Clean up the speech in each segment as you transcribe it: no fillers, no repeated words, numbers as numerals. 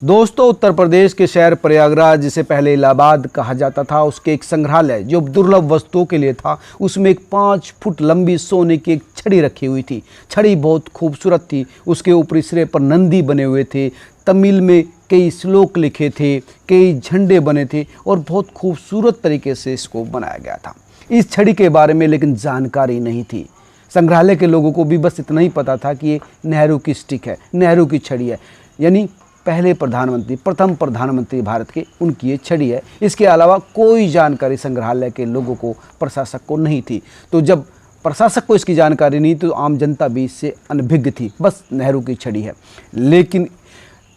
दोस्तों, उत्तर प्रदेश के शहर प्रयागराज, जिसे पहले इलाहाबाद कहा जाता था, उसके एक संग्रहालय जो दुर्लभ वस्तुओं के लिए था, उसमें एक 5 फुट लंबी सोने की एक छड़ी रखी हुई थी। छड़ी बहुत खूबसूरत थी। उसके ऊपरी सिरे पर नंदी बने हुए थे। तमिल में कई श्लोक लिखे थे, कई झंडे बने थे और बहुत खूबसूरत तरीके से इसको बनाया गया था। इस छड़ी के बारे में लेकिन जानकारी नहीं थी। संग्रहालय के लोगों को भी बस इतना ही पता था कि ये नेहरू की स्टिक है, नेहरू की छड़ी है, यानी पहले प्रधानमंत्री, प्रथम प्रधानमंत्री भारत के, उनकी ये छड़ी है। इसके अलावा कोई जानकारी संग्रहालय के लोगों को, प्रशासक को नहीं थी। तो जब प्रशासक को इसकी जानकारी नहीं तो आम जनता भी इससे अनभिज्ञ थी, बस नेहरू की छड़ी है। लेकिन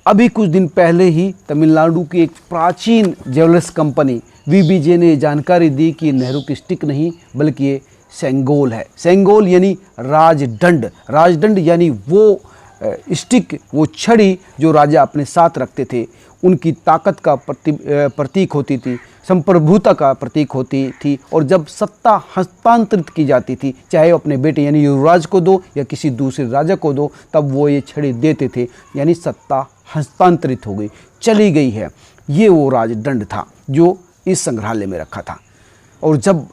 अभी कुछ दिन पहले ही तमिलनाडु की एक प्राचीन ज्वेलर्स कंपनी वीबीजे ने जानकारी दी कि नेहरू की स्टिक नहीं बल्कि ये सेंगोल है। सेंगोल यानी राजदंड, राजदंड यानी वो स्टिक, वो छड़ी जो राजा अपने साथ रखते थे, उनकी ताकत का प्रतीक होती थी, संप्रभुता का प्रतीक होती थी। और जब सत्ता हस्तांतरित की जाती थी, चाहे अपने बेटे यानी युवराज को दो या किसी दूसरे राजा को दो, तब वो ये छड़ी देते थे, यानी सत्ता हस्तांतरित हो गई, चली गई है। ये वो राजदंड था जो इस संग्रहालय में रखा था। और जब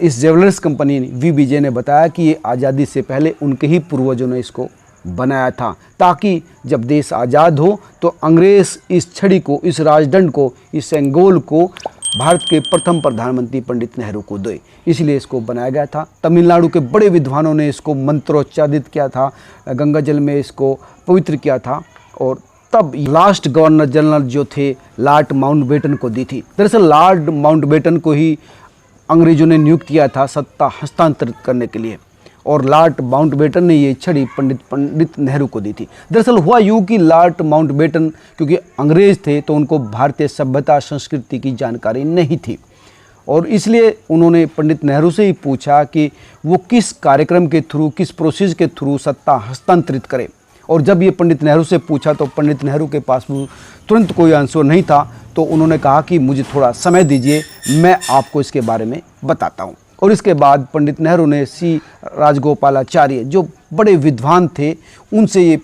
इस ज्वेलर्स कंपनी वीबीजे ने बताया कि ये आज़ादी से पहले उनके ही पूर्वजों ने इसको बनाया था, ताकि जब देश आज़ाद हो तो अंग्रेज़ इस छड़ी को, इस राजदंड को, इस सेंगोल को भारत के प्रथम प्रधानमंत्री पंडित नेहरू को दे, इसलिए इसको बनाया गया था। तमिलनाडु के बड़े विद्वानों ने इसको मंत्रोच्चारित किया था, गंगा जल में इसको पवित्र किया था और तब लास्ट गवर्नर जनरल जो थे लॉर्ड माउंटबेटन को दी थी। दरअसल लॉर्ड माउंटबेटन को ही अंग्रेजों ने नियुक्त किया था सत्ता हस्तांतरित करने के लिए, और लॉर्ड माउंटबेटन ने ये छड़ी पंडित नेहरू को दी थी। दरअसल हुआ यूँ कि लॉर्ड माउंटबेटन क्योंकि अंग्रेज़ थे तो उनको भारतीय सभ्यता संस्कृति की जानकारी नहीं थी, और इसलिए उन्होंने पंडित नेहरू से ही पूछा कि वो किस कार्यक्रम के थ्रू, किस प्रोसेस के थ्रू सत्ता हस्तांतरित करें। और जब ये पंडित नेहरू से पूछा तो पंडित नेहरू के पास तुरंत कोई आंसर नहीं था, तो उन्होंने कहा कि मुझे थोड़ा समय दीजिए, मैं आपको इसके बारे में बताता हूँ। और इसके बाद पंडित नेहरू ने सी राजगोपालाचार्य, जो बड़े विद्वान थे, उनसे ये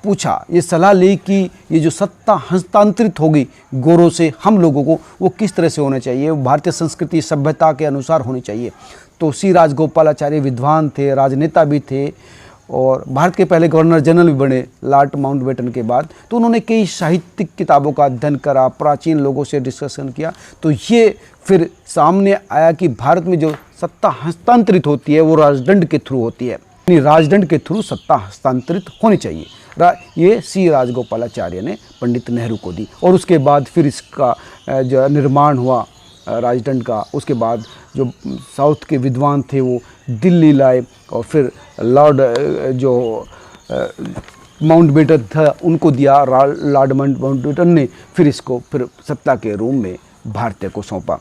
पूछा, ये सलाह ली कि ये जो सत्ता हस्तांतरित होगी गोरों से हम लोगों को, वो किस तरह से होना चाहिए, वो भारतीय संस्कृति सभ्यता के अनुसार होनी चाहिए। तो सी राजगोपालाचार्य विद्वान थे, राजनेता भी थे और भारत के पहले गवर्नर जनरल भी बने लॉर्ड माउंटबेटन के बाद। तो उन्होंने कई साहित्यिक किताबों का अध्ययन करा, प्राचीन लोगों से डिस्कशन किया, तो ये फिर सामने आया कि भारत में जो सत्ता हस्तांतरित होती है वो राजदंड के थ्रू होती है, यानी राजदंड के थ्रू सत्ता हस्तांतरित होनी चाहिए। ये सी राजगोपालाचार्य ने पंडित नेहरू को दी, और उसके बाद फिर इसका जो निर्माण हुआ राजदंड का। उसके बाद जो साउथ के विद्वान थे वो दिल्ली लाए, और फिर लॉर्ड जो माउंटबेटन था उनको दिया, लॉर्ड माउंटबेटन ने फिर इसको फिर सत्ता के रूम में भारतीय को सौंपा।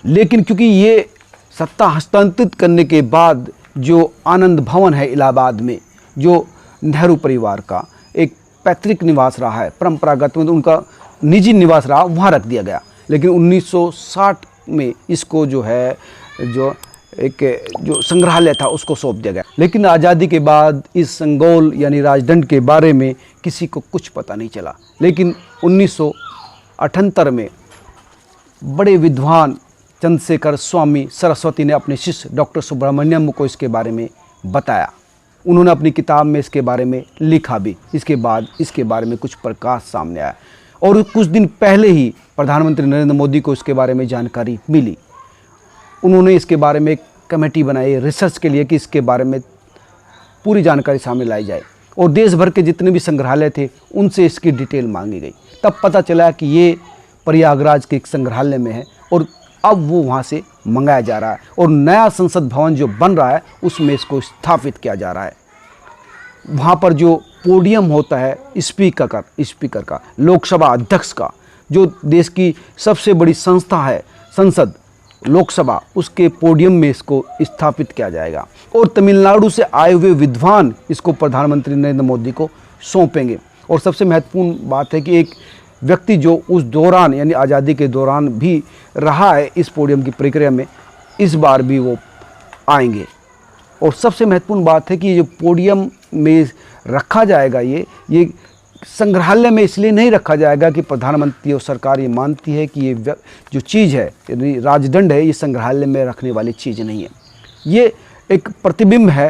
लेकिन क्योंकि ये सत्ता हस्तांतरित करने के बाद जो आनंद भवन है इलाहाबाद में, जो नेहरू परिवार का एक पैतृक निवास रहा है, परंपरागत में उनका निजी निवास रहा, वहाँ रख दिया गया। लेकिन 1960 में इसको जो है, जो एक जो संग्रहालय था उसको सौंप दिया गया। लेकिन आज़ादी के बाद इस सेंगोल यानी राजदंड के बारे में किसी को कुछ पता नहीं चला। लेकिन 1978 में बड़े विद्वान चंद्रशेखर स्वामी सरस्वती ने अपने शिष्य डॉक्टर सुब्रमण्यम को इसके बारे में बताया। उन्होंने अपनी किताब में इसके बारे में लिखा भी। इसके बाद इसके बारे में कुछ प्रकाश सामने आया, और कुछ दिन पहले ही प्रधानमंत्री नरेंद्र मोदी को इसके बारे में जानकारी मिली। उन्होंने इसके बारे में एक कमेटी बनाई रिसर्च के लिए कि इसके बारे में पूरी जानकारी सामने लाई जाए, और देश भर के जितने भी संग्रहालय थे उनसे इसकी डिटेल मांगी गई। तब पता चला कि ये प्रयागराज के एक संग्रहालय में है, और अब वो वहाँ से मंगाया जा रहा है, और नया संसद भवन जो बन रहा है उसमें इसको स्थापित किया जा रहा है। वहाँ पर जो पोडियम होता है स्पीकर का, लोकसभा अध्यक्ष का, जो देश की सबसे बड़ी संस्था है संसद, लोकसभा, उसके पोडियम में इसको स्थापित किया जाएगा। और तमिलनाडु से आए हुए विद्वान इसको प्रधानमंत्री नरेंद्र मोदी को सौंपेंगे। और सबसे महत्वपूर्ण बात है कि एक व्यक्ति जो उस दौरान यानी आज़ादी के दौरान भी रहा है इस पोडियम की प्रक्रिया में, इस बार भी वो आएंगे। और सबसे महत्वपूर्ण बात है कि ये जो पोडियम में रखा जाएगा, ये संग्रहालय में इसलिए नहीं रखा जाएगा कि प्रधानमंत्री और सरकार ये मानती है कि ये जो चीज़ है, यानी राजदंड है, ये संग्रहालय में रखने वाली चीज़ नहीं है। ये एक प्रतिबिंब है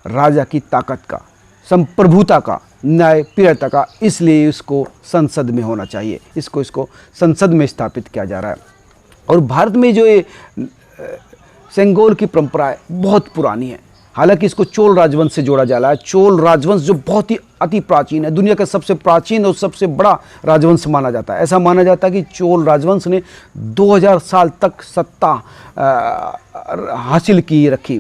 राजा की ताकत का, संप्रभुता का, न्यायप्रियता का, इसलिए इसको संसद में होना चाहिए। इसको संसद में स्थापित किया जा रहा है। और भारत में जो ये सेंगोल की परंपरा है बहुत पुरानी है। हालांकि इसको चोल राजवंश से जोड़ा जा रहा है। चोल राजवंश जो बहुत ही अति प्राचीन है, दुनिया का सबसे प्राचीन और सबसे बड़ा राजवंश माना जाता है। ऐसा माना जाता है कि चोल राजवंश ने 2000 साल तक सत्ता हासिल की रखी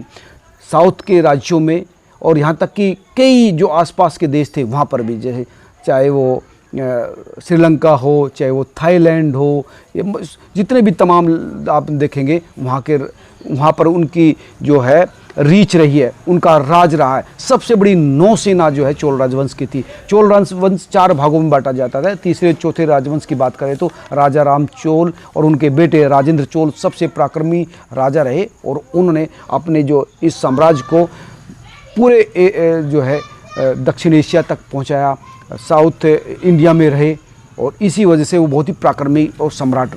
साउथ के राज्यों में, और यहाँ तक कि कई जो आसपास के देश थे वहाँ पर भी, जैसे चाहे वो श्रीलंका हो, चाहे वो थाईलैंड हो, जितने भी तमाम आप देखेंगे वहाँ पर उनकी जो है रीच रही है, उनका राज रहा है। सबसे बड़ी नौसेना जो है चोल राजवंश की थी। चोल राजवंश 4 भागों में बांटा जाता था। तीसरे चौथे राजवंश की बात करें तो राजा राम चोल और उनके बेटे राजेंद्र चोल सबसे पराक्रमी राजा रहे, और उन्होंने अपने जो इस साम्राज्य को पूरे जो है दक्षिण एशिया तक पहुंचाया, साउथ इंडिया में रहे, और इसी वजह से वो बहुत ही पराक्रमी और सम्राट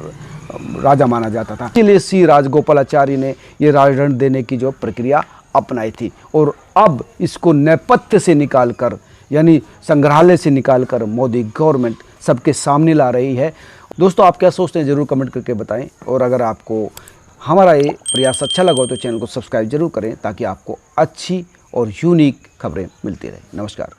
राजा माना जाता था। इसलिए श्री राजगोपालाचारी ने ये राजदंड देने की जो प्रक्रिया अपनाई थी, और अब इसको नेपथ्य से निकालकर, यानी संग्रहालय से निकालकर मोदी गवर्नमेंट सबके सामने ला रही है। दोस्तों, आप क्या सोचते हैं ज़रूर कमेंट करके बताएं, और अगर आपको हमारा ये प्रयास अच्छा लगा हो तो चैनल को सब्सक्राइब जरूर करें, ताकि आपको अच्छी और यूनिक खबरें मिलती रहें। नमस्कार।